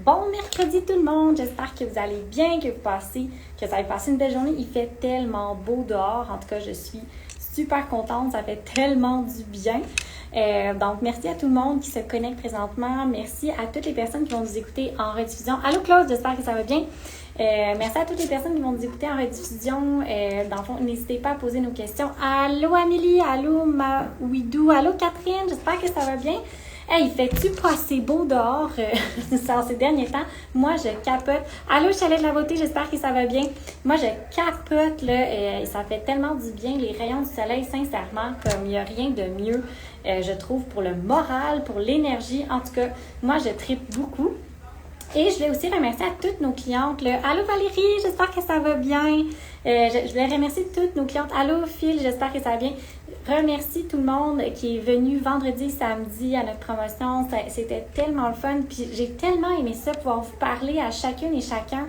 Bon mercredi tout le monde, j'espère que vous allez bien, que vous avez passé une belle journée. Il fait tellement beau dehors, en tout cas je suis super contente, ça fait tellement du bien. Donc merci à tout le monde qui se connecte présentement, merci à toutes les personnes qui vont nous écouter en rediffusion. Allô Claude, j'espère que ça va bien. Merci à toutes les personnes qui vont nous écouter en rediffusion. Dans le fond, n'hésitez pas à poser nos questions. Allô Amélie, allô Maouidou, allô Catherine, j'espère que ça va bien. Hey, fait-tu pas assez beau dehors en ces derniers temps? Moi, je capote. Allô, Chalet de la Beauté, j'espère que ça va bien. Moi, je capote, là, ça fait tellement du bien, les rayons du soleil, sincèrement, comme il n'y a rien de mieux, je trouve, pour le moral, pour l'énergie. En tout cas, moi, je tripe beaucoup. Et je voulais aussi remercier à toutes nos clientes. Là. Allô Valérie, j'espère que ça va bien. Je voulais remercier toutes nos clientes. Allô Phil, j'espère que ça va bien. Remercie tout le monde qui est venu vendredi, samedi à notre promotion. C'était tellement le fun. Puis j'ai tellement aimé ça, pouvoir vous parler à chacune et chacun.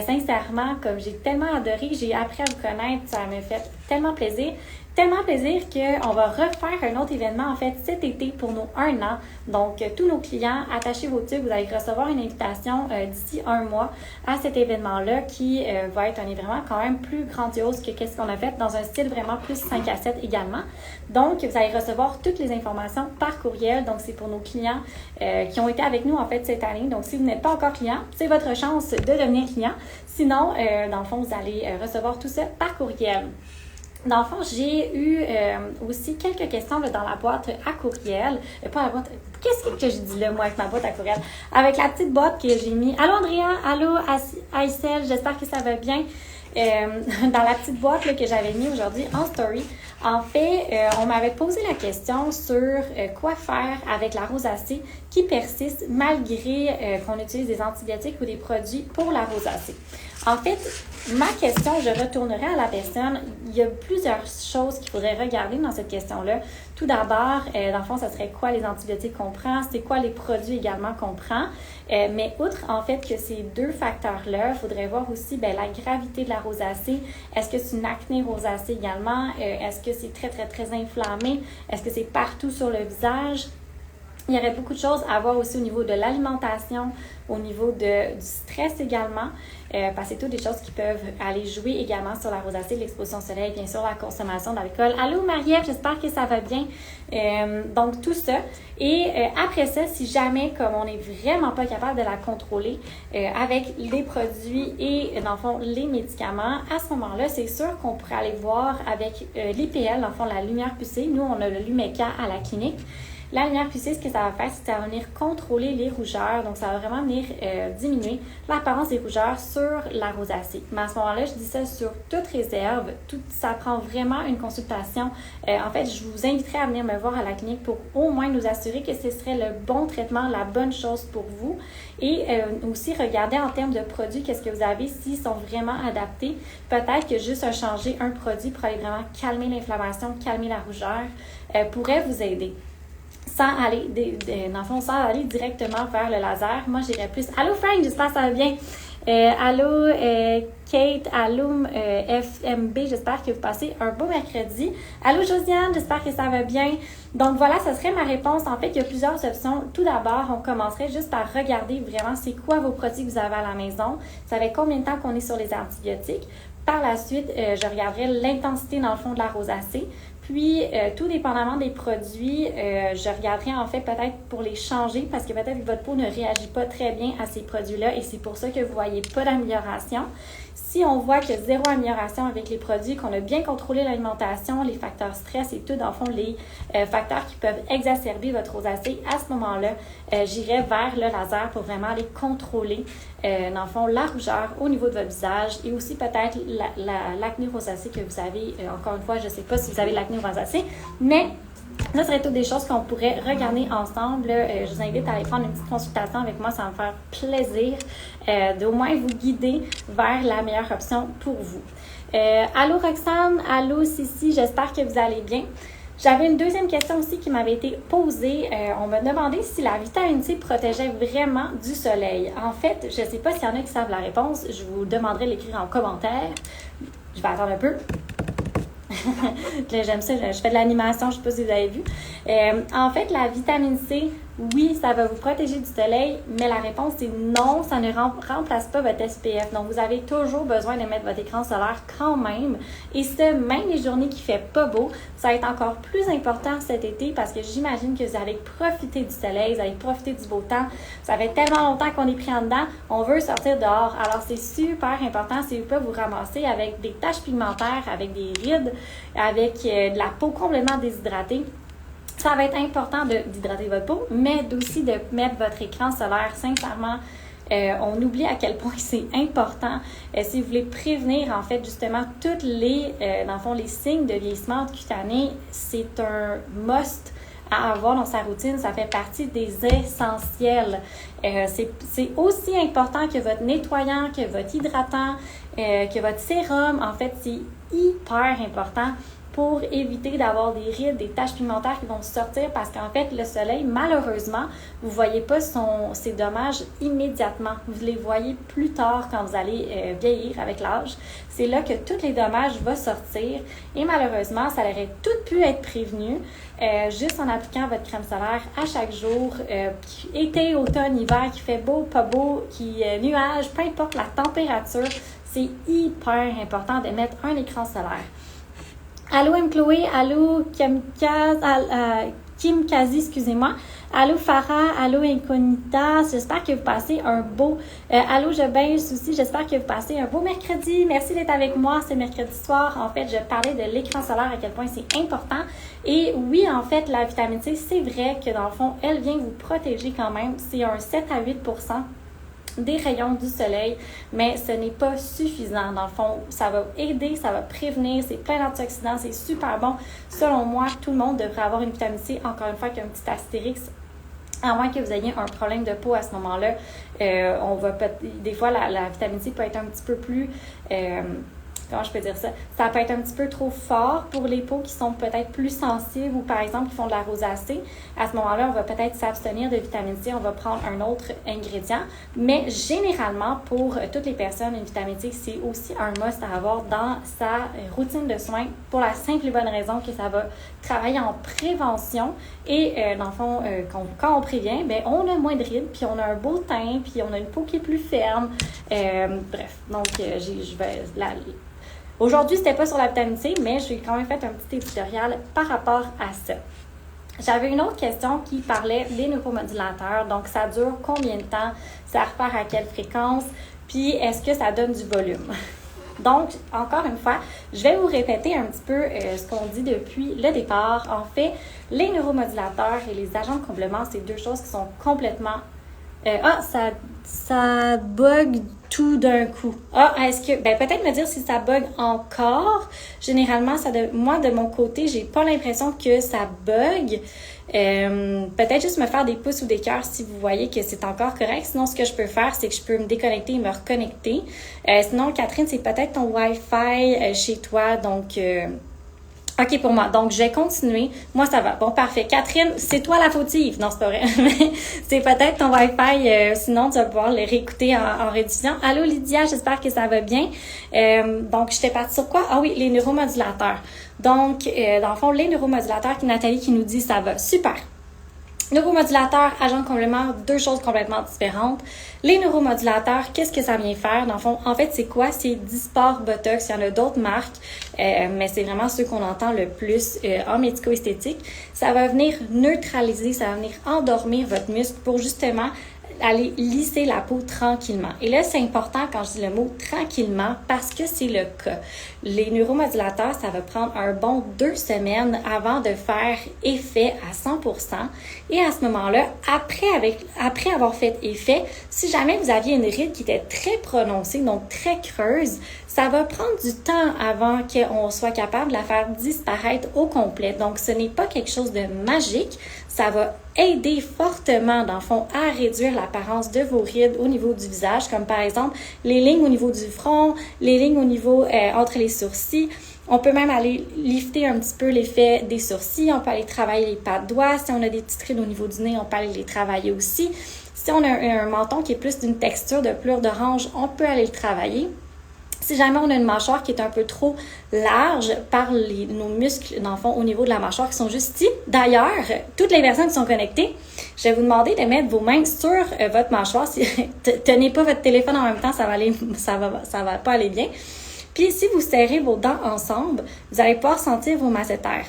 Sincèrement, comme j'ai tellement adoré, j'ai appris à vous connaître, ça m'a fait tellement plaisir. Tellement plaisir qu'on va refaire un autre événement, en fait, cet été pour nos 1 an. Donc, tous nos clients, attachez vos trucs, vous allez recevoir une invitation d'ici 1 mois à cet événement-là qui va être un événement quand même plus grandiose que qu'est-ce qu'on a fait dans un style vraiment plus 5 à 7 également. Donc, vous allez recevoir toutes les informations par courriel. Donc, c'est pour nos clients qui ont été avec nous, en fait, cette année. Donc, si vous n'êtes pas encore client, c'est votre chance de devenir client. Sinon, dans le fond, vous allez recevoir tout ça par courriel. Dans le fond, j'ai eu aussi quelques questions là, dans la boîte à courriel. Pas la boîte. Qu'est-ce que je dis là, moi, avec ma boîte à courriel? Avec la petite boîte que j'ai mis. Allô, Andrea? Allô, Aïssel? J'espère que ça va bien. Dans la petite boîte là, que j'avais mis aujourd'hui en story. En fait, on m'avait posé la question sur quoi faire avec la rosacée qui persiste malgré qu'on utilise des antibiotiques ou des produits pour la rosacée. En fait, ma question, je retournerai à la personne. Il y a plusieurs choses qu'il faudrait regarder dans cette question-là. Tout d'abord, dans le fond, ça serait quoi les antibiotiques qu'on prend? C'est quoi les produits également qu'on prend? Mais outre, en fait, que ces deux facteurs-là, il faudrait voir aussi la gravité de la rosacée. Est-ce que c'est une acné rosacée également? Est-ce que c'est très, très, très inflammé? Est-ce que c'est partout sur le visage? Il y aurait beaucoup de choses à voir aussi au niveau de l'alimentation, au niveau du stress également, parce que c'est toutes des choses qui peuvent aller jouer également sur la rosacée, l'exposition au soleil, bien sûr la consommation d'alcool. Allô Marie-Ève, j'espère que ça va bien. Donc tout ça. Et après ça, si jamais, comme on n'est vraiment pas capable de la contrôler avec les produits et dans le fond les médicaments, à ce moment-là, c'est sûr qu'on pourrait aller voir avec l'IPL, dans le fond la lumière pulsée. Nous, on a le Lumeka à la clinique. La lumière pulsée, ce que ça va faire, c'est que ça va venir contrôler les rougeurs. Donc, ça va vraiment venir diminuer l'apparence des rougeurs sur la rosacée. Mais à ce moment-là, je dis ça sur toute réserve. Ça prend vraiment une consultation. En fait, je vous inviterai à venir me voir à la clinique pour au moins nous assurer que ce serait le bon traitement, la bonne chose pour vous. Et aussi regarder en termes de produits, qu'est-ce que vous avez, s'ils sont vraiment adaptés. Peut-être que juste changer un produit pour aller vraiment calmer l'inflammation, calmer la rougeur, pourrait vous aider. Sans aller, dans le fond, sans aller directement vers le laser. Moi, j'irais plus. Allô, Frank, j'espère que ça va bien. Allô, Kate, allô, FMB, j'espère que vous passez un beau mercredi. Allô, Josiane, j'espère que ça va bien. Donc, voilà, ça serait ma réponse. En fait, il y a plusieurs options. Tout d'abord, on commencerait juste par regarder vraiment c'est quoi vos produits que vous avez à la maison. Ça fait combien de temps qu'on est sur les antibiotiques. Par la suite, je regarderai l'intensité, dans le fond, de la rosacée. Puis, tout dépendamment des produits, je regarderai en fait peut-être pour les changer parce que peut-être que votre peau ne réagit pas très bien à ces produits-là et c'est pour ça que vous ne voyez pas d'amélioration. Si on voit qu'il y a zéro amélioration avec les produits, qu'on a bien contrôlé l'alimentation, les facteurs stress et tout, dans le fond, les facteurs qui peuvent exacerber votre rosacée, à ce moment-là, j'irai vers le laser pour vraiment aller contrôler, dans le fond, la rougeur au niveau de votre visage et aussi peut-être l'acné rosacée que vous avez. Encore une fois, je ne sais pas si vous avez l'acné rosacée, mais ça serait toutes des choses qu'on pourrait regarder ensemble. Je vous invite à aller prendre une petite consultation avec moi. Ça va me faire plaisir d'au moins vous guider vers la meilleure option pour vous. Allô Roxane, allô Sissi, j'espère que vous allez bien. J'avais une deuxième question aussi qui m'avait été posée. On m'a demandé si la vitamine C protégeait vraiment du soleil. En fait, je ne sais pas s'il y en a qui savent la réponse. Je vous demanderai de l'écrire en commentaire. Je vais attendre un peu. J'aime ça, je fais de l'animation, je ne sais pas si vous avez vu. En fait, la vitamine C Oui, ça va vous protéger du soleil, mais la réponse est non, ça ne remplace pas votre SPF. Donc, vous avez toujours besoin de mettre votre écran solaire quand même. Et ce, même les journées qui ne fait pas beau, ça va être encore plus important cet été parce que j'imagine que vous allez profiter du soleil, vous allez profiter du beau temps. Ça fait tellement longtemps qu'on est pris en dedans, on veut sortir dehors. Alors, c'est super important si vous pouvez vous ramasser avec des taches pigmentaires, avec des rides, avec de la peau complètement déshydratée. Ça va être important d'hydrater votre peau, mais aussi de mettre votre écran solaire. Sincèrement, on oublie à quel point c'est important. Si vous voulez prévenir, en fait, justement, toutes les, dans le fond, les signes de vieillissement cutané, c'est un must à avoir dans sa routine. Ça fait partie des essentiels. C'est aussi important que votre nettoyant, que votre hydratant, que votre sérum. En fait, c'est hyper important pour éviter d'avoir des rides, des taches pigmentaires qui vont sortir parce qu'en fait, le soleil, malheureusement, vous ne voyez pas ses dommages immédiatement. Vous les voyez plus tard quand vous allez vieillir avec l'âge. C'est là que tous les dommages vont sortir et malheureusement, ça aurait tout pu être prévenu juste en appliquant votre crème solaire à chaque jour, été, automne, hiver, qui fait beau, pas beau, qui nuage, peu importe la température, c'est hyper important de mettre un écran solaire. Allô M-Chloé, allô Kim Kazi, excusez-moi. Allô Farah, allô Incognita, j'espère que vous passez un beau... allô Jobin aussi, j'espère que vous passez un beau mercredi. Merci d'être avec moi ce mercredi soir. En fait, je parlais de l'écran solaire, à quel point c'est important. Et oui, en fait, la vitamine C, c'est vrai que dans le fond, elle vient vous protéger quand même. C'est un 7 à 8% des rayons du soleil, mais ce n'est pas suffisant. Dans le fond, ça va aider, ça va prévenir, c'est plein d'antioxydants, c'est super bon. Selon moi, tout le monde devrait avoir une vitamine C, encore une fois, avec un petit astérix, à moins que vous ayez un problème de peau à ce moment-là. Des fois, la vitamine C peut être un petit peu plus... comment je peux dire ça? Ça peut être un petit peu trop fort pour les peaux qui sont peut-être plus sensibles ou par exemple qui font de la rosacée. À ce moment-là, on va peut-être s'abstenir de vitamine C, on va prendre un autre ingrédient. Mais généralement, pour toutes les personnes, une vitamine C, c'est aussi un must à avoir dans sa routine de soins pour la simple et bonne raison que ça va travailler en prévention. Et dans le fond, quand on prévient, bien, on a moins de rides, puis on a un beau teint, puis on a une peau qui est plus ferme. Bref, donc aujourd'hui, c'était pas sur la vitamine C, mais j'ai quand même fait un petit éditorial par rapport à ça. J'avais une autre question qui parlait des neuromodulateurs. Donc, ça dure combien de temps? Ça repart à quelle fréquence? Puis, est-ce que ça donne du volume? Donc, encore une fois, je vais vous répéter un petit peu ce qu'on dit depuis le départ. En fait, les neuromodulateurs et les agents de comblement, c'est deux choses qui sont complètement... ça bug tout d'un coup. Est-ce que... peut-être me dire si ça bug encore. Généralement, moi, de mon côté, j'ai pas l'impression que ça bug. Peut-être juste me faire des pouces ou des cœurs si vous voyez que c'est encore correct. Sinon, ce que je peux faire, c'est que je peux me déconnecter et me reconnecter. Sinon, Catherine, c'est peut-être ton Wi-Fi chez toi. Donc... OK pour moi. Donc, je vais continuer. Moi, ça va. Bon, parfait. Catherine, c'est toi la fautive. Non, c'est pas vrai. Mais c'est peut-être ton Wi-Fi. Sinon, tu vas pouvoir le réécouter en rediffusion. Allô, Lydia, j'espère que ça va bien. Donc, j'étais partie sur quoi? Ah oui, les neuromodulateurs. Donc, dans le fond, les neuromodulateurs, Nathalie qui nous dit ça va. Super. Neuromodulateurs, agents de complément, deux choses complètement différentes. Les neuromodulateurs, qu'est-ce que ça vient faire? Dans le fond, en fait, c'est quoi? C'est Dysport, Botox. Il y en a d'autres marques, mais c'est vraiment ceux qu'on entend le plus en médico-esthétique. Ça va venir neutraliser, ça va venir endormir votre muscle pour justement aller lisser la peau tranquillement. Et là, c'est important quand je dis le mot tranquillement parce que c'est le cas. Les neuromodulateurs, ça va prendre un bon 2 semaines avant de faire effet à 100%. Et à ce moment-là, après avoir fait effet, si jamais vous aviez une ride qui était très prononcée, donc très creuse, ça va prendre du temps avant qu'on soit capable de la faire disparaître au complet. Donc, ce n'est pas quelque chose de magique. Ça va aider fortement, dans le fond, à réduire l'apparence de vos rides au niveau du visage, comme par exemple les lignes au niveau du front, les lignes au niveau entre les sourcils. On peut même aller lifter un petit peu l'effet des sourcils. On peut aller travailler les pattes de doigts. Si on a des petites rides au niveau du nez, on peut aller les travailler aussi. Si on a un menton qui est plus d'une texture de pelure d'orange, on peut aller le travailler. Si jamais on a une mâchoire qui est un peu trop large par nos muscles, dans le fond, au niveau de la mâchoire qui sont juste ici. D'ailleurs, toutes les personnes qui sont connectées, je vais vous demander de mettre vos mains sur votre mâchoire. Si, tenez pas votre téléphone en même temps, ça va pas aller bien. Puis, si vous serrez vos dents ensemble, vous allez pouvoir sentir vos masséters.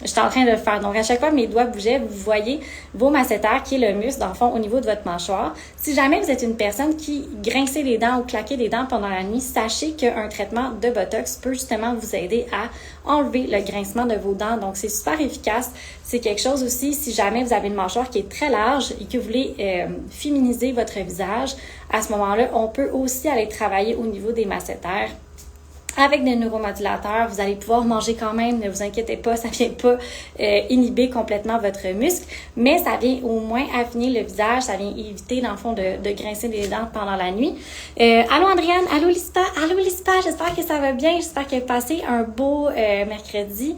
Je suis en train de le faire. Donc, à chaque fois que mes doigts bougeaient, vous voyez vos masséters, qui est le muscle, dans le fond, au niveau de votre mâchoire. Si jamais vous êtes une personne qui grinçait les dents ou claquait les dents pendant la nuit, sachez qu'un traitement de Botox peut justement vous aider à enlever le grincement de vos dents. Donc, c'est super efficace. C'est quelque chose aussi, si jamais vous avez une mâchoire qui est très large et que vous voulez féminiser votre visage, à ce moment-là, on peut aussi aller travailler au niveau des masséters. Avec des neuromodulateurs, vous allez pouvoir manger quand même, ne vous inquiétez pas, ça ne vient pas inhiber complètement votre muscle, mais ça vient au moins affiner le visage, ça vient éviter, dans le fond, de grincer les dents pendant la nuit. Allô Andréane, allô Lispa, j'espère que ça va bien, j'espère que vous passez un beau mercredi.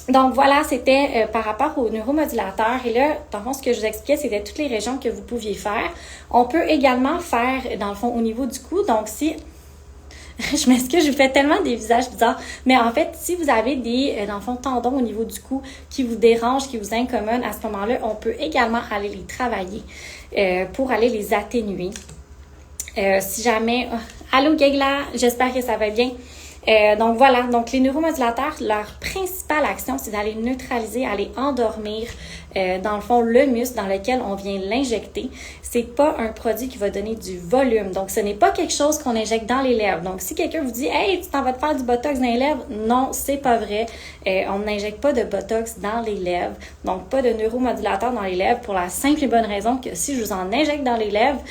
Donc voilà, c'était par rapport aux neuromodulateurs. Et là, dans le fond, ce que je vous expliquais, c'était toutes les régions que vous pouviez faire. On peut également faire, dans le fond, au niveau du cou. Donc si... Je m'excuse, je vous fais tellement des visages bizarres. Mais en fait, si vous avez des, dans le fond, tendons au niveau du cou qui vous dérangent, qui vous incommodent, à ce moment-là, on peut également aller les travailler pour aller les atténuer. Si jamais... Allô, Gagla, j'espère que ça va bien. Donc voilà, donc les neuromodulateurs, leur principale action, c'est d'aller neutraliser, aller endormir, dans le fond, le muscle dans lequel on vient l'injecter. C'est pas un produit qui va donner du volume. Donc, ce n'est pas quelque chose qu'on injecte dans les lèvres. Donc, si quelqu'un vous dit « Hey, tu t'en vas te faire du Botox dans les lèvres », non, c'est pas vrai. On n'injecte pas de Botox dans les lèvres. Donc, pas de neuromodulateur dans les lèvres pour la simple et bonne raison que si je vous en injecte dans les lèvres,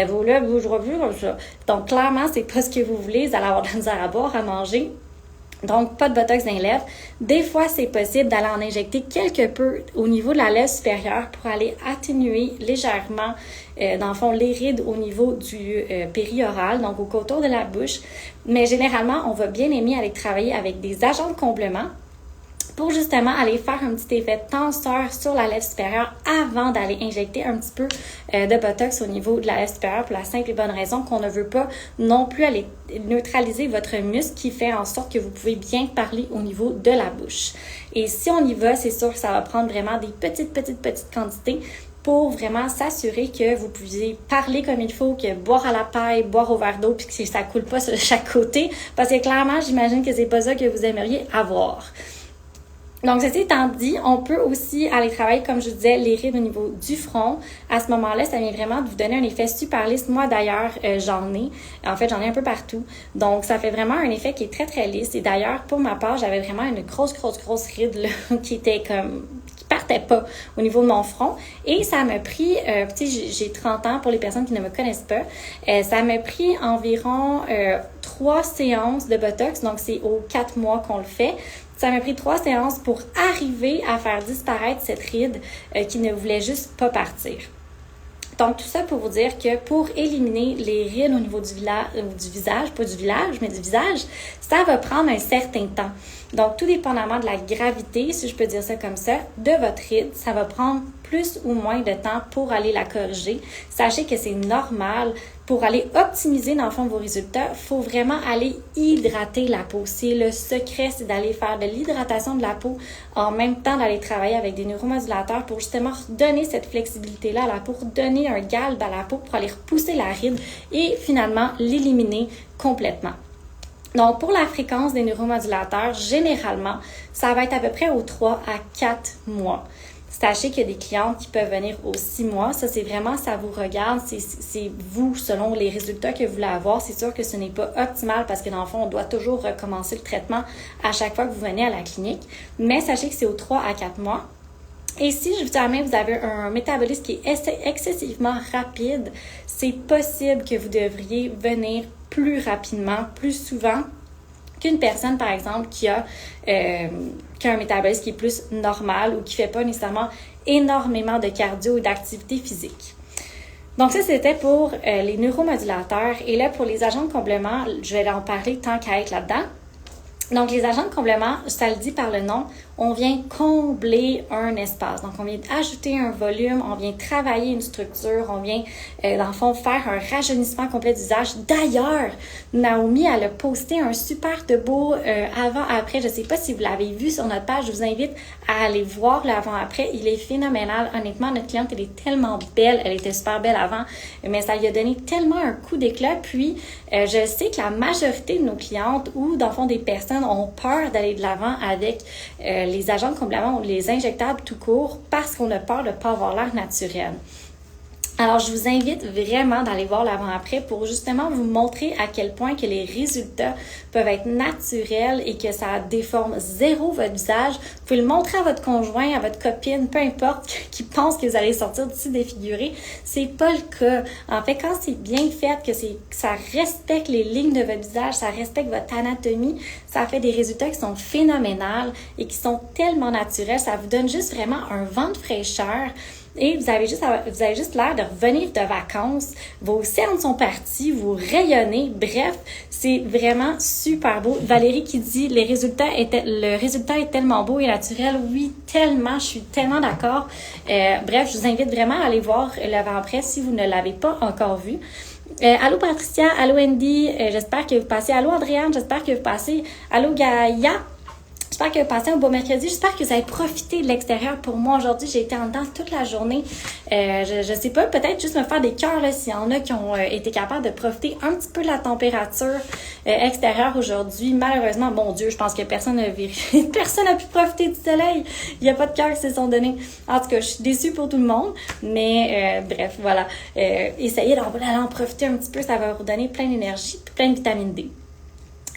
vos lèvres bougeront plus comme ça. Donc, clairement, c'est pas ce que vous voulez. Vous allez avoir de la misère à boire, à manger. Donc, pas de Botox dans les lèvres. Des fois, c'est possible d'aller en injecter quelque peu au niveau de la lèvre supérieure pour aller atténuer légèrement, dans le fond, les rides au niveau du périoral, donc au contour de la bouche. Mais généralement, on va bien aimer aller travailler avec des agents de comblement pour justement aller faire un petit effet tenseur sur la lèvre supérieure avant d'aller injecter un petit peu de Botox au niveau de la lèvre supérieure pour la simple et bonne raison qu'on ne veut pas non plus aller neutraliser votre muscle qui fait en sorte que vous pouvez bien parler au niveau de la bouche. Et si on y va, c'est sûr que ça va prendre vraiment des petites quantités pour vraiment s'assurer que vous puissiez parler comme il faut, que boire à la paille, boire au verre d'eau, puis que ça coule pas sur chaque côté, parce que clairement, j'imagine que c'est pas ça que vous aimeriez avoir. Donc, ceci étant dit, on peut aussi aller travailler, comme je vous disais, les rides au niveau du front. À ce moment-là, ça vient vraiment de vous donner un effet super lisse. Moi, d'ailleurs, j'en ai. En fait, j'en ai un peu partout. Donc, ça fait vraiment un effet qui est très, très lisse. Et d'ailleurs, pour ma part, j'avais vraiment une grosse ride là, qui était comme... qui partait pas au niveau de mon front. Et ça m'a pris... tu sais, j'ai 30 ans, pour les personnes qui ne me connaissent pas. Ça m'a pris environ 3 séances de Botox. Donc, c'est aux 4 mois qu'on le fait. Ça m'a pris 3 séances pour arriver à faire disparaître cette ride qui ne voulait juste pas partir. Donc, tout ça pour vous dire que pour éliminer les rides au niveau du visage, pas du village, mais du visage, ça va prendre un certain temps. Donc, tout dépendamment de la gravité, si je peux dire ça comme ça, de votre ride, ça va prendre plus ou moins de temps pour aller la corriger. Sachez que c'est normal. Pour aller optimiser, dans le fond, vos résultats, il faut vraiment aller hydrater la peau. C'est le secret, c'est d'aller faire de l'hydratation de la peau en même temps d'aller travailler avec des neuromodulateurs pour justement donner cette flexibilité-là à la peau, pour donner un galbe à la peau, pour aller repousser la ride et finalement l'éliminer complètement. Donc, pour la fréquence des neuromodulateurs, généralement, ça va être à peu près aux 3 à 4 mois. Sachez qu'il y a des clientes qui peuvent venir aux 6 mois. Ça, c'est vraiment, ça vous regarde. C'est vous, selon les résultats que vous voulez avoir. C'est sûr que ce n'est pas optimal parce que dans le fond, on doit toujours recommencer le traitement à chaque fois que vous venez à la clinique. Mais sachez que c'est aux 3 à 4 mois. Et si jamais vous avez un métabolisme qui est excessivement rapide, c'est possible que vous devriez venir plus rapidement, plus souvent qu'une personne, par exemple, qui a un métabolisme qui est plus normal ou qui ne fait pas nécessairement énormément de cardio ou d'activité physique. Donc ça, c'était pour les neuromodulateurs. Et là, pour les agents de complément, je vais en parler tant qu'à être là-dedans. Donc, les agents de complément, ça le dit par le nom, on vient combler un espace. Donc, on vient ajouter un volume, on vient travailler une structure, on vient, dans le fond, faire un rajeunissement complet du visage. D'ailleurs, Naomi, elle a posté un super de beau avant-après. Je sais pas si vous l'avez vu sur notre page. Je vous invite à aller voir l'avant-après. Il est phénoménal. Honnêtement, notre cliente, elle est tellement belle. Elle était super belle avant, mais ça lui a donné tellement un coup d'éclat. Puis, je sais que la majorité de nos clientes ou, dans le fond, des personnes ont peur d'aller de l'avant avec les agents de complément ou les injectables tout court parce qu'on a peur de ne pas avoir l'air naturel. Alors, je vous invite vraiment d'aller voir l'avant-après pour justement vous montrer à quel point que les résultats peuvent être naturels et que ça déforme zéro votre visage. Vous pouvez le montrer à votre conjoint, à votre copine, peu importe, qui pense que vous allez sortir d'ici défiguré. C'est pas le cas. En fait, quand c'est bien fait, que ça respecte les lignes de votre visage, ça respecte votre anatomie, ça fait des résultats qui sont phénoménaux et qui sont tellement naturels. Ça vous donne juste vraiment un vent de fraîcheur. Et vous avez juste l'air de revenir de vacances. Vos cernes sont parties, vous rayonnez. Bref, c'est vraiment super beau. Valérie qui dit le résultat est tellement beau et naturel. Oui, tellement, je suis tellement d'accord. Bref, je vous invite vraiment à aller voir l'avant-après si vous ne l'avez pas encore vu. Allô Patricia, allô Andy, j'espère que vous passez. Allô Andréane, j'espère que vous passez. Allô Gaïa. J'espère que vous passez un beau mercredi. J'espère que vous avez profité de l'extérieur. Pour moi, aujourd'hui, j'ai été en dedans toute la journée. Je sais pas, peut-être juste me faire des cœurs là, s'il y en a qui ont été capables de profiter un petit peu de la température extérieure aujourd'hui. Malheureusement, mon Dieu, je pense que personne n'a pu profiter du soleil. Il n'y a pas de cœurs qui se sont donnés. En tout cas, je suis déçue pour tout le monde. Mais bref, voilà. Essayez d'aller en profiter un petit peu. Ça va vous donner plein d'énergie et plein de vitamine D.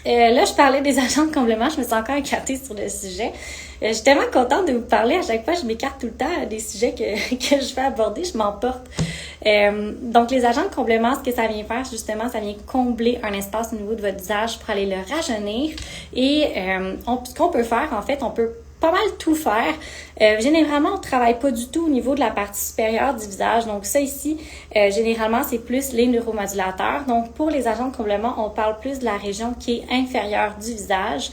Là, je parlais des agents de complément. Je me suis encore écartée sur le sujet. Je suis tellement contente de vous parler. À chaque fois, je m'écarte tout le temps des sujets que je vais aborder. Je m'emporte. Donc, les agents de complément, ce que ça vient faire, justement, ça vient combler un espace au niveau de votre visage pour aller le rajeunir. Et ce qu'on peut faire, en fait, on peut pas mal tout faire. Généralement, on travaille pas du tout au niveau de la partie supérieure du visage. Donc ça ici, généralement, c'est plus les neuromodulateurs. Donc pour les agents de complément, on parle plus de la région qui est inférieure du visage.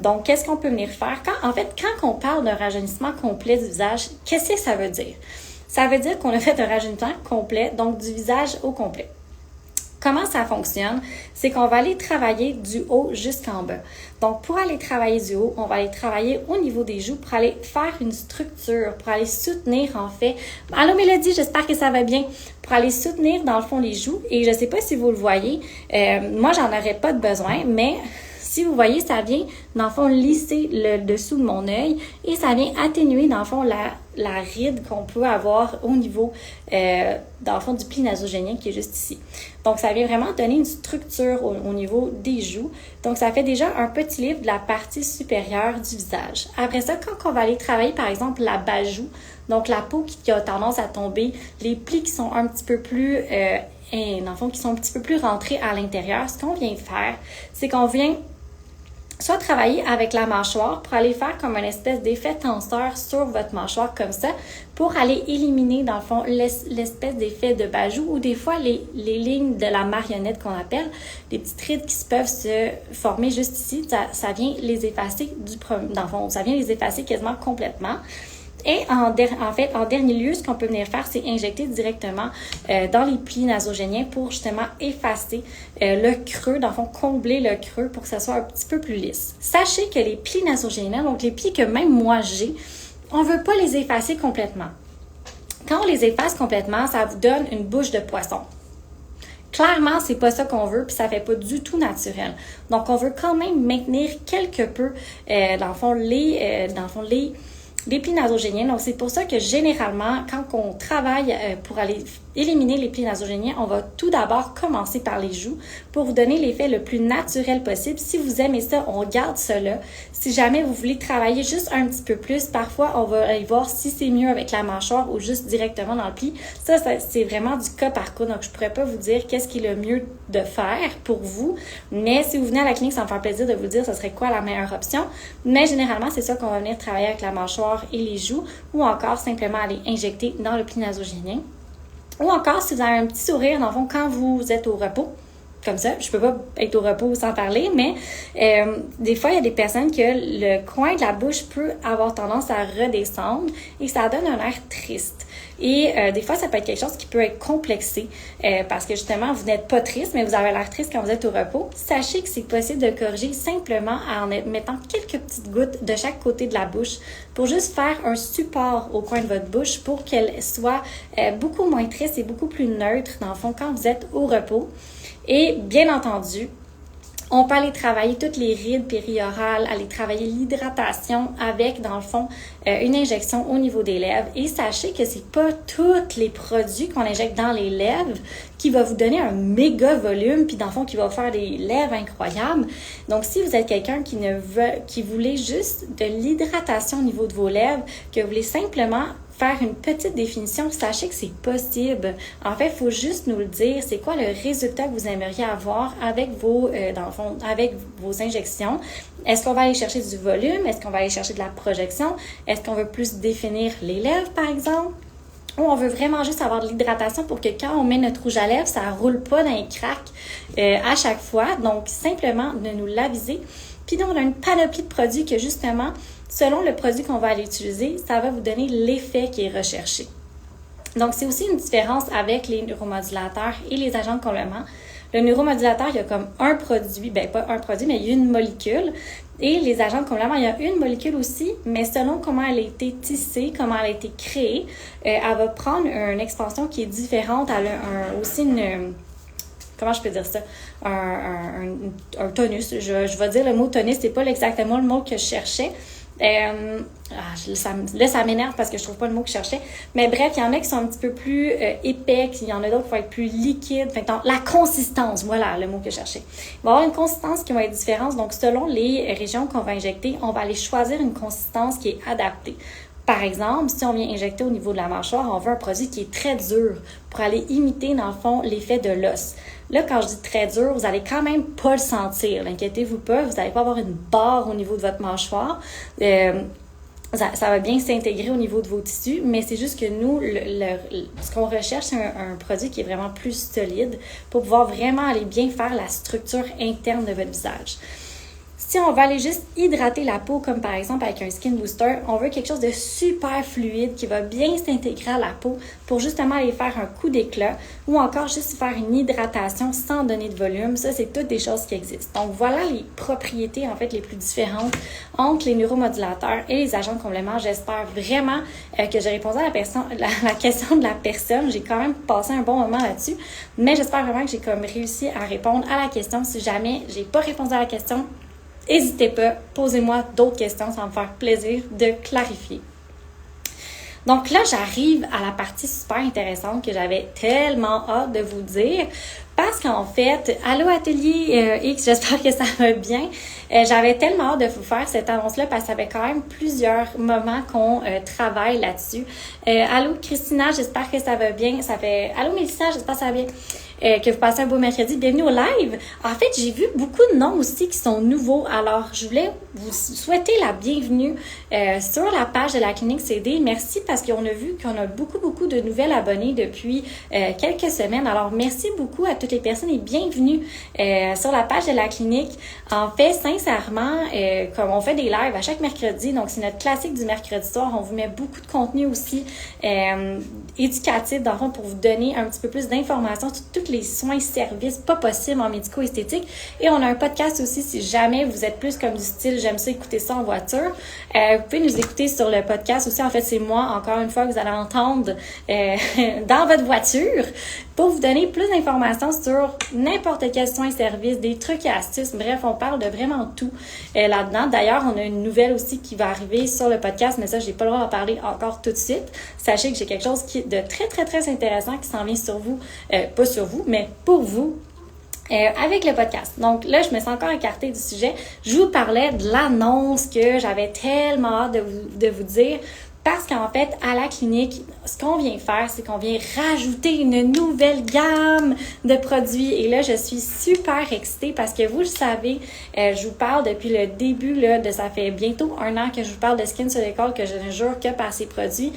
Donc qu'est-ce qu'on peut venir faire? Quand on parle d'un rajeunissement complet du visage, qu'est-ce que ça veut dire? Ça veut dire qu'on a fait un rajeunissement complet, donc du visage au complet. Comment ça fonctionne? C'est qu'on va aller travailler du haut jusqu'en bas. Donc, pour aller travailler du haut, on va aller travailler au niveau des joues pour aller faire une structure, pour aller soutenir en fait. Allô Mélodie, j'espère que ça va bien. Pour aller soutenir dans le fond les joues. Et je ne sais pas si vous le voyez, moi j'en aurais pas de besoin, mais si vous voyez, ça vient dans le fond lisser le dessous de mon œil et ça vient atténuer dans le fond la ride qu'on peut avoir au niveau dans le fond du pli nasogénien qui est juste ici. Donc, ça vient vraiment donner une structure au niveau des joues. Donc, ça fait déjà un petit livre de la partie supérieure du visage. Après ça, quand on va aller travailler, par exemple, la bas-joue, donc la peau qui a tendance à tomber, les plis qui sont un petit peu plus, dans le fond, qui sont un petit peu plus rentrés à l'intérieur, ce qu'on vient faire, c'est qu'on vient soit travailler avec la mâchoire pour aller faire comme une espèce d'effet tenseur sur votre mâchoire comme ça pour aller éliminer dans le fond l'espèce d'effet de bajou ou des fois les lignes de la marionnette qu'on appelle, des petites rides qui peuvent se former juste ici, ça vient les effacer dans le fond, ça vient les effacer quasiment complètement. Et en dernier lieu, ce qu'on peut venir faire, c'est injecter directement dans les plis nasogéniens pour justement effacer le creux, dans le fond, combler le creux pour que ça soit un petit peu plus lisse. Sachez que les plis nasogéniens, donc les plis que même moi j'ai, on ne veut pas les effacer complètement. Quand on les efface complètement, ça vous donne une bouche de poisson. Clairement, c'est pas ça qu'on veut, puis ça fait pas du tout naturel. Donc, on veut quand même maintenir quelque peu, dans le fond, les plis nasogéniens. Donc, c'est pour ça que généralement, quand on travaille pour aller éliminer les plis nasogéniens, on va tout d'abord commencer par les joues pour vous donner l'effet le plus naturel possible. Si vous aimez ça, on garde ça là. Si jamais vous voulez travailler juste un petit peu plus, parfois, on va aller voir si c'est mieux avec la mâchoire ou juste directement dans le pli. Ça c'est vraiment du cas par cas. Donc, je pourrais pas vous dire qu'est-ce qui est le mieux de faire pour vous. Mais si vous venez à la clinique, ça me fait plaisir de vous dire ce serait quoi la meilleure option. Mais généralement, c'est ça qu'on va venir travailler avec la mâchoire et les joues ou encore simplement aller injecter dans le pli nasogénien. Ou encore, si vous avez un petit sourire, dans le fond, quand vous êtes au repos, comme ça. Je peux pas être au repos sans parler, mais des fois, il y a des personnes que le coin de la bouche peut avoir tendance à redescendre et ça donne un air triste. Et des fois, ça peut être quelque chose qui peut être complexé parce que justement, vous n'êtes pas triste, mais vous avez l'air triste quand vous êtes au repos. Sachez que c'est possible de corriger simplement en mettant quelques petites gouttes de chaque côté de la bouche pour juste faire un support au coin de votre bouche pour qu'elle soit beaucoup moins triste et beaucoup plus neutre, dans le fond, quand vous êtes au repos. Et bien entendu, on peut aller travailler toutes les rides périorales, aller travailler l'hydratation avec, dans le fond, une injection au niveau des lèvres. Et sachez que c'est pas tous les produits qu'on injecte dans les lèvres qui va vous donner un méga volume, puis dans le fond, qui va faire des lèvres incroyables. Donc, si vous êtes quelqu'un qui voulait juste de l'hydratation au niveau de vos lèvres, que vous voulez simplement faire une petite définition, sachez que c'est possible. En fait, il faut juste nous le dire, c'est quoi le résultat que vous aimeriez avoir avec dans le fond, avec vos injections. Est-ce qu'on va aller chercher du volume? Est-ce qu'on va aller chercher de la projection? Est-ce qu'on veut plus définir les lèvres, par exemple? Ou on veut vraiment juste avoir de l'hydratation pour que quand on met notre rouge à lèvres, ça roule pas dans les cracks à chaque fois. Donc, simplement de nous l'aviser. Puis donc, on a une panoplie de produits que justement, selon le produit qu'on va aller utiliser, ça va vous donner l'effet qui est recherché. Donc, c'est aussi une différence avec les neuromodulateurs et les agents de comblement. Le neuromodulateur, il y a comme un produit, pas un produit, mais il y a une molécule. Et les agents de comblement, il y a une molécule aussi, mais selon comment elle a été tissée, comment elle a été créée, elle va prendre une expansion qui est différente. Elle a aussi une... Comment je peux dire ça? Un tonus. Je vais dire le mot tonus, c'est pas exactement le mot que je cherchais. Ça m'énerve parce que je trouve pas le mot que je cherchais. Mais bref, il y en a qui sont un petit peu plus épais, il y en a d'autres qui vont être plus liquides. La consistance, voilà le mot que je cherchais. Il va y avoir une consistance qui va être différente. Donc, selon les régions qu'on va injecter, on va aller choisir une consistance qui est adaptée. Par exemple, si on vient injecter au niveau de la mâchoire, on veut un produit qui est très dur pour aller imiter, dans le fond, l'effet de l'os. Là, quand je dis très dur, vous allez quand même pas le sentir. Inquiétez-vous pas, vous n'allez pas avoir une barre au niveau de votre mâchoire. Ça va bien s'intégrer au niveau de vos tissus, mais c'est juste que nous, ce qu'on recherche, c'est un produit qui est vraiment plus solide pour pouvoir vraiment aller bien faire la structure interne de votre visage. Si on va aller juste hydrater la peau, comme par exemple avec un skin booster, on veut quelque chose de super fluide qui va bien s'intégrer à la peau pour justement aller faire un coup d'éclat ou encore juste faire une hydratation sans donner de volume. Ça, c'est toutes des choses qui existent. Donc, voilà les propriétés, en fait, les plus différentes entre les neuromodulateurs et les agents de comblement. J'espère vraiment que j'ai répondu à la question de la personne. J'ai quand même passé un bon moment là-dessus, mais j'espère vraiment que j'ai comme réussi à répondre à la question. Si jamais j'ai pas répondu à la question, n'hésitez pas, posez-moi d'autres questions, ça va me faire plaisir de clarifier. Donc là, j'arrive à la partie super intéressante que j'avais tellement hâte de vous dire parce qu'en fait, allô Atelier X, j'espère que ça va bien. J'avais tellement hâte de vous faire cette annonce-là parce que ça fait quand même plusieurs moments qu'on travaille là-dessus. Allô Christina, j'espère que ça va bien. Allô Mélissa, j'espère que ça va bien. Que vous passez un beau mercredi. Bienvenue au live. En fait, j'ai vu beaucoup de noms aussi qui sont nouveaux. Alors, je voulais vous souhaiter la bienvenue sur la page de la Clinique CD. Merci parce qu'on a vu qu'on a beaucoup de nouvelles abonnées depuis quelques semaines. Alors, merci beaucoup à toutes les personnes et bienvenue sur la page de la clinique. En fait, sincèrement, comme on fait des lives à chaque mercredi, donc c'est notre classique du mercredi soir, on vous met beaucoup de contenu aussi éducatif, dans le fond, pour vous donner un petit peu plus d'informations sur tous les soins et services pas possibles en médico-esthétique. Et on a un podcast aussi, si jamais vous êtes plus comme du style, j'aime ça écouter ça en voiture. Vous pouvez nous écouter sur le podcast aussi. En fait, c'est moi, encore une fois, que vous allez entendre dans votre voiture pour vous donner plus d'informations sur n'importe quel soin et service, des trucs et astuces. Bref, on parle de vraiment tout là-dedans. D'ailleurs, on a une nouvelle aussi qui va arriver sur le podcast, mais ça, j'ai pas le droit d'en parler encore tout de suite. Sachez que j'ai quelque chose de très intéressant qui s'en vient sur vous, pas sur vous, mais pour vous, avec le podcast. Donc là, je me sens encore écartée du sujet. Je vous parlais de l'annonce que j'avais tellement hâte de vous dire. Parce qu'en fait, à la clinique, ce qu'on vient faire, c'est qu'on vient rajouter une nouvelle gamme de produits. Et là, je suis super excitée parce que vous le savez, je vous parle depuis le début, ça fait bientôt 1 an que je vous parle de Skin Sur l'école, que je ne jure que par ces produits.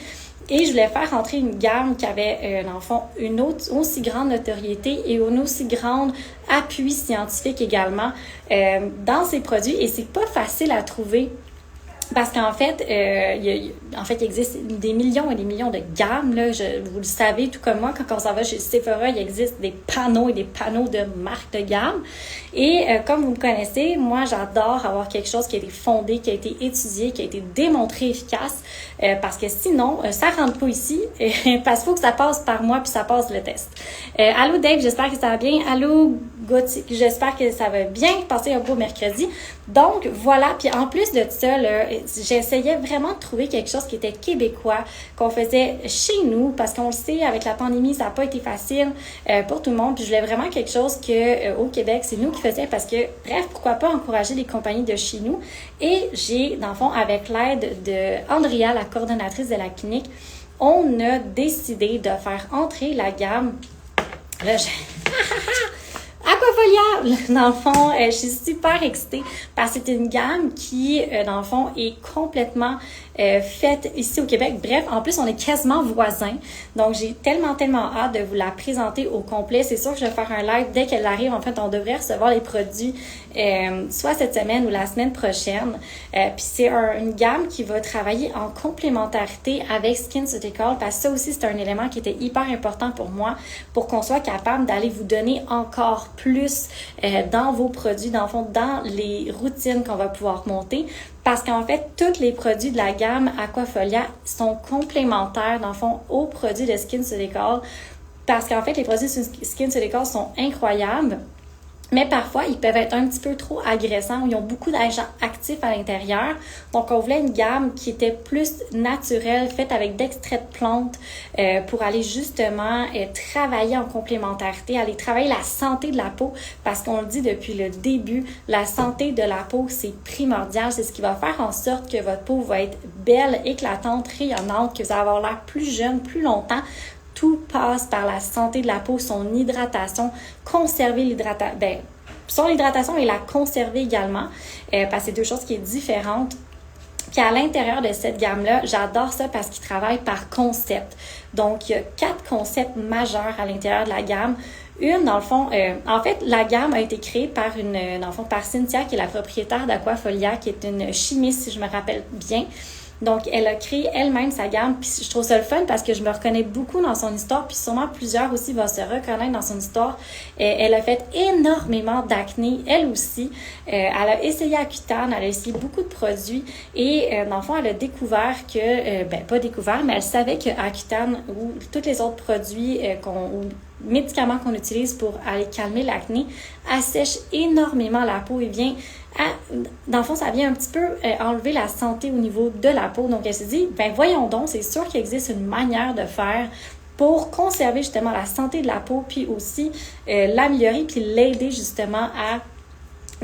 Et je voulais faire rentrer une gamme qui avait, dans le fond, une aussi grande notoriété et un aussi grand appui scientifique également dans ces produits. Et c'est pas facile à trouver. Parce qu'en fait, il existe des millions et des millions de gammes. Là, vous le savez, tout comme moi, quand on s'en va chez Sephora, il existe des panneaux et des panneaux de marques de gamme. Et comme vous me connaissez, moi, j'adore avoir quelque chose qui a été fondé, qui a été étudié, qui a été démontré efficace. Parce que sinon, ça rentre pas ici. Parce qu'il faut que ça passe par moi puis ça passe le test. Allô Dave, j'espère que ça va bien. Allô Gauthier, j'espère que ça va bien. Passez un beau mercredi. Donc, voilà. Puis en plus de ça, là, j'essayais vraiment de trouver quelque chose qui était québécois, qu'on faisait chez nous, parce qu'on le sait, avec la pandémie, ça n'a pas été facile pour tout le monde. Puis je voulais vraiment quelque chose que au Québec, c'est nous qui faisions, parce que, bref, pourquoi pas encourager les compagnies de chez nous. Et j'ai, dans le fond, avec l'aide de Andrea, la coordonnatrice de la clinique, on a décidé de faire entrer la gamme. Là, Aquafolia! Dans le fond, je suis super excitée parce que c'est une gamme qui, dans le fond, est complètement faite ici au Québec. Bref, en plus, on est quasiment voisins. Donc, j'ai tellement hâte de vous la présenter au complet. C'est sûr que je vais faire un live dès qu'elle arrive. En fait, on devrait recevoir les produits soit cette semaine ou la semaine prochaine. Puis, c'est une gamme qui va travailler en complémentarité avec SkinCeuticals, parce que ça aussi, c'est un élément qui était hyper important pour moi pour qu'on soit capable d'aller vous donner encore plus dans vos produits, dans le fond, dans les routines qu'on va pouvoir monter. Parce qu'en fait, tous les produits de la gamme Aquafolia sont complémentaires, dans le fond, aux produits de SkinCeuticals. Parce qu'en fait, les produits de SkinCeuticals sont incroyables. Mais parfois, ils peuvent être un petit peu trop agressants, ou ils ont beaucoup d'agents actifs à l'intérieur. Donc, on voulait une gamme qui était plus naturelle, faite avec d'extraits de plantes pour aller justement travailler en complémentarité, aller travailler la santé de la peau, parce qu'on le dit depuis le début, la santé de la peau, c'est primordial. C'est ce qui va faire en sorte que votre peau va être belle, éclatante, rayonnante, que vous allez avoir l'air plus jeune, plus longtemps. Tout passe par la santé de la peau, son hydratation, conserver l'hydratation, son hydratation et la conserver également, parce que c'est deux choses qui sont différentes. Puis à l'intérieur de cette gamme-là, j'adore ça parce qu'ils travaillent par concept. Donc, il y a 4 concepts majeurs à l'intérieur de la gamme. Une, dans le fond, en fait, la gamme a été créée par par Cynthia, qui est la propriétaire d'Aquafolia, qui est une chimiste, si je me rappelle bien. Donc, elle a créé elle-même sa gamme, puis je trouve ça le fun parce que je me reconnais beaucoup dans son histoire, puis sûrement plusieurs aussi vont se reconnaître dans son histoire. Elle a fait énormément d'acné, elle aussi. Elle a essayé Accutane, elle a essayé beaucoup de produits et dans le fond, elle a découvert que, pas découvert, mais elle savait que Accutane ou tous les autres produits ou médicaments qu'on utilise pour aller calmer l'acné assèche énormément la peau et vient dans le fond, ça vient un petit peu enlever la santé au niveau de la peau. Donc, elle s'est dit, voyons donc, c'est sûr qu'il existe une manière de faire pour conserver justement la santé de la peau, puis aussi l'améliorer, puis l'aider justement à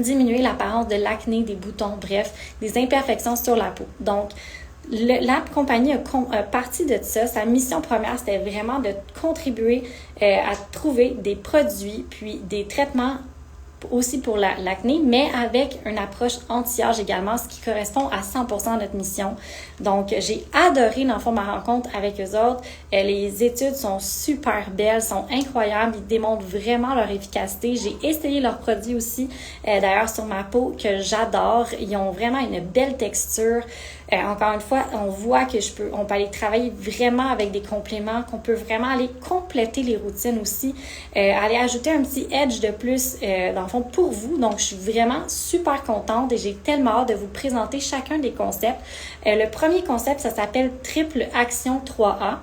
diminuer l'apparence de l'acné, des boutons, bref, des imperfections sur la peau. Donc, la compagnie a parti de ça. Sa mission première, c'était vraiment de contribuer à trouver des produits, puis des traitements aussi pour l'acné, mais avec une approche anti-âge également, ce qui correspond à 100% à notre mission. Donc, j'ai adoré, dans le fond, ma rencontre avec eux autres. Les études sont super belles, sont incroyables. Ils démontrent vraiment leur efficacité. J'ai essayé leurs produits aussi, d'ailleurs, sur ma peau, que j'adore. Ils ont vraiment une belle texture. Encore une fois, on voit que on peut aller travailler vraiment avec des compléments, qu'on peut vraiment aller compléter les routines aussi, aller ajouter un petit edge de plus, dans le fond, pour vous. Donc, je suis vraiment super contente et j'ai tellement hâte de vous présenter chacun des concepts. Le premier concept, ça s'appelle Triple Action 3A.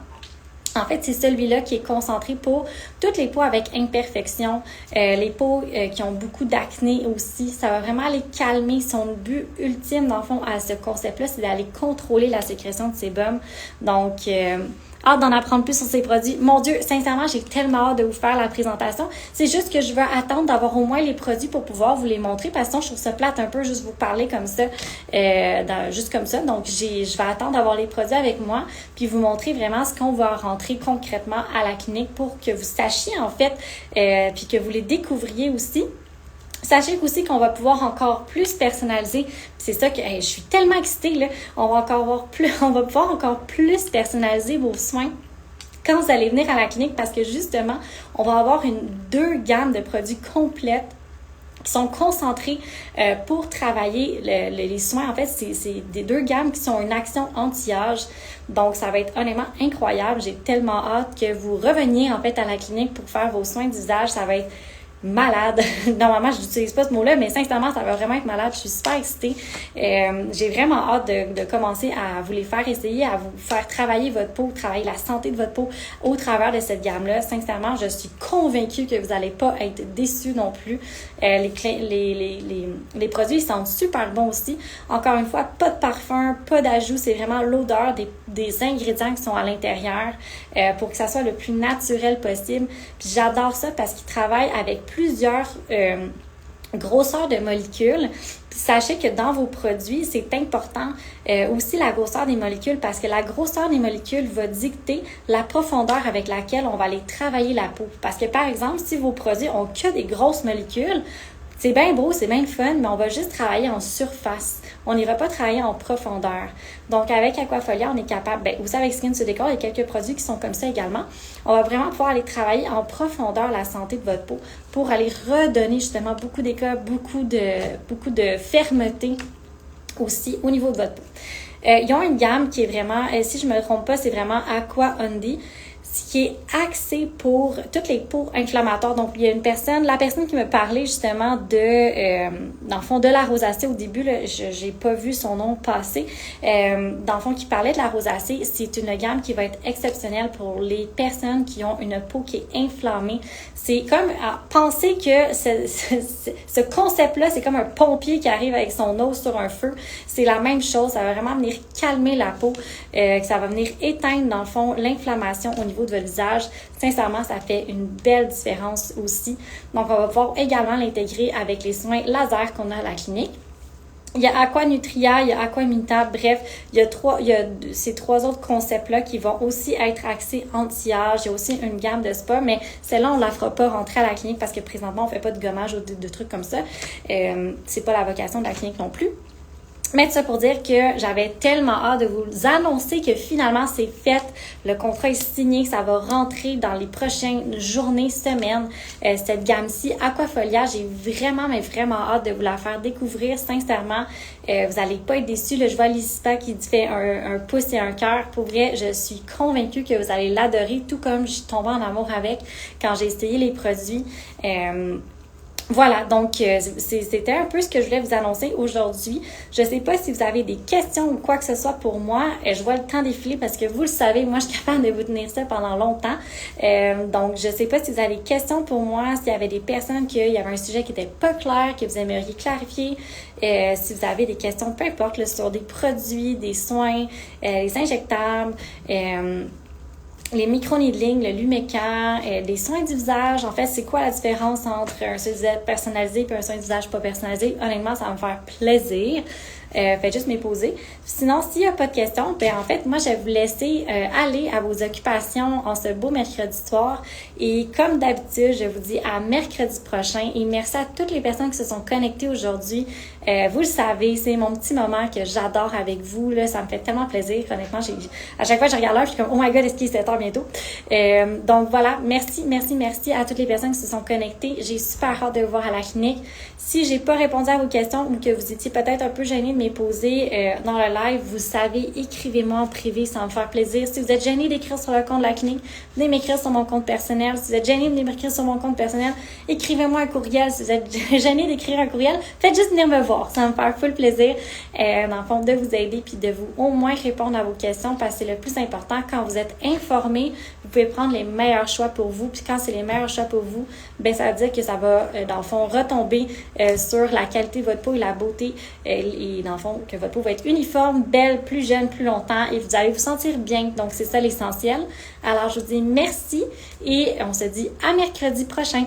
En fait, c'est celui-là qui est concentré pour toutes les peaux avec imperfection, les peaux qui ont beaucoup d'acné aussi. Ça va vraiment aller calmer. Son but ultime, dans le fond, à ce concept-là, c'est d'aller contrôler la sécrétion de sébum. Donc, hâte d'en apprendre plus sur ces produits. Mon Dieu, sincèrement, j'ai tellement hâte de vous faire la présentation. C'est juste que je veux attendre d'avoir au moins les produits pour pouvoir vous les montrer, parce que sinon, je trouve ça plate un peu juste vous parler comme ça, juste comme ça. Donc, je vais attendre d'avoir les produits avec moi, puis vous montrer vraiment ce qu'on va rentrer concrètement à la clinique pour que vous sachiez, en fait, puis que vous les découvriez aussi. Sachez aussi qu'on va pouvoir encore plus personnaliser. C'est ça que je suis tellement excitée, là. On va pouvoir encore plus personnaliser vos soins quand vous allez venir à la clinique parce que justement, on va avoir deux gammes de produits complètes qui sont concentrés pour travailler les soins. En fait, c'est des deux gammes qui sont une action anti-âge. Donc, ça va être honnêtement incroyable. J'ai tellement hâte que vous reveniez en fait à la clinique pour faire vos soins d'usage. Ça va être malade. Normalement, je n'utilise pas ce mot-là, mais sincèrement, ça va vraiment être malade. Je suis super excitée. J'ai vraiment hâte de commencer à vous les faire essayer, à vous faire travailler votre peau, travailler la santé de votre peau au travers de cette gamme-là. Sincèrement, je suis convaincue que vous n'allez pas être déçus non plus. Les produits, ils sentent super bons aussi. Encore une fois, pas de parfum, pas d'ajout. C'est vraiment l'odeur des ingrédients qui sont à l'intérieur pour que ça soit le plus naturel possible. Puis j'adore ça parce qu'ils travaillent avec plusieurs grosseurs de molécules. Puis sachez que dans vos produits, c'est important aussi la grosseur des molécules parce que la grosseur des molécules va dicter la profondeur avec laquelle on va aller travailler la peau. Parce que par exemple, si vos produits ont que des grosses molécules, c'est bien beau, c'est bien le fun, mais on va juste travailler en surface. On n'ira pas travailler en profondeur. Donc, avec Aquafolia, on est capable, vous savez, avec Skin to Decor, il y a quelques produits qui sont comme ça également. On va vraiment pouvoir aller travailler en profondeur la santé de votre peau pour aller redonner justement beaucoup d'éclat, beaucoup de fermeté aussi au niveau de votre peau. Ils ont une gamme qui est vraiment, si je ne me trompe pas, c'est vraiment Aqua Undy, ce qui est axé pour toutes les peaux inflammatoires. Donc, il y a la personne qui me parlait justement dans le fond, de la rosacée au début, là, j'ai pas vu son nom passer. Dans le fond, qui parlait de la rosacée, c'est une gamme qui va être exceptionnelle pour les personnes qui ont une peau qui est inflammée. C'est comme, penser que ce concept-là, c'est comme un pompier qui arrive avec son eau sur un feu. C'est la même chose. Ça va vraiment venir calmer la peau, que ça va venir éteindre, dans le fond, l'inflammation au niveau de votre visage. Sincèrement, ça fait une belle différence aussi. Donc, on va pouvoir également l'intégrer avec les soins laser qu'on a à la clinique. Il y a Aqua Nutria, il y a Aqua Immunita, bref, il y a ces trois autres concepts-là qui vont aussi être axés anti-âge. Il y a aussi une gamme de spa, mais celle-là, on ne la fera pas rentrer à la clinique parce que présentement, on ne fait pas de gommage ou de trucs comme ça. C'est pas la vocation de la clinique non plus. Mais tout ça pour dire que j'avais tellement hâte de vous annoncer que finalement c'est fait, le contrat est signé, que ça va rentrer dans les prochaines journées, semaines. Cette gamme-ci, Aquafolia, j'ai vraiment, mais vraiment hâte de vous la faire découvrir, sincèrement. Vous n'allez pas être déçus. Là, je vois Lisipa qui fait un pouce et un cœur. Pour vrai, je suis convaincue que vous allez l'adorer, tout comme je suis tombée en amour avec quand j'ai essayé les produits. Voilà, donc c'était un peu ce que je voulais vous annoncer aujourd'hui. Je sais pas si vous avez des questions ou quoi que ce soit pour moi. Je vois le temps défiler parce que vous le savez, moi je suis capable de vous tenir ça pendant longtemps. Donc je sais pas si vous avez des questions pour moi, s'il y avait des personnes qu'il y avait un sujet qui était pas clair, que vous aimeriez clarifier. Si vous avez des questions, peu importe, là, sur des produits, des soins, les injectables, les micro-needling, le Lumeccan, les soins du visage. En fait, c'est quoi la différence entre un soin du visage personnalisé et un soin du visage pas personnalisé? Honnêtement, ça va me faire plaisir. Faites juste m'époser. Sinon, s'il n'y a pas de questions, en fait, moi, je vais vous laisser aller à vos occupations en ce beau mercredi soir. Et comme d'habitude, je vous dis à mercredi prochain. Et merci à toutes les personnes qui se sont connectées aujourd'hui. Vous le savez, c'est mon petit moment que j'adore avec vous. Là, ça me fait tellement plaisir. Honnêtement, à chaque fois que je regarde l'heure, je suis comme « Oh my God, est-ce qu'il est 7 heures bientôt? » Donc voilà, merci à toutes les personnes qui se sont connectées. J'ai super hâte de vous voir à la clinique. Si j'ai pas répondu à vos questions ou que vous étiez peut-être un peu gêné de m'époser dans le live, vous savez, écrivez-moi en privé, ça va me faire plaisir. Si vous êtes gêné d'écrire sur le compte de la clinique, venez m'écrire sur mon compte personnel. Si vous êtes gêné de m'écrire sur mon compte personnel, écrivez-moi un courriel. Si vous êtes gêné d'écrire un courriel, faites juste venir me voir. Ça va me faire full plaisir, dans le fond, de vous aider puis de vous au moins répondre à vos questions parce que c'est le plus important. Quand vous êtes informé, vous pouvez prendre les meilleurs choix pour vous. Puis quand c'est les meilleurs choix pour vous, ça veut dire que ça va, dans le fond, retomber sur la qualité de votre peau et la beauté. Et dans le fond, que votre peau va être uniforme, belle, plus jeune, plus longtemps et vous allez vous sentir bien. Donc, c'est ça l'essentiel. Alors, je vous dis merci et on se dit à mercredi prochain.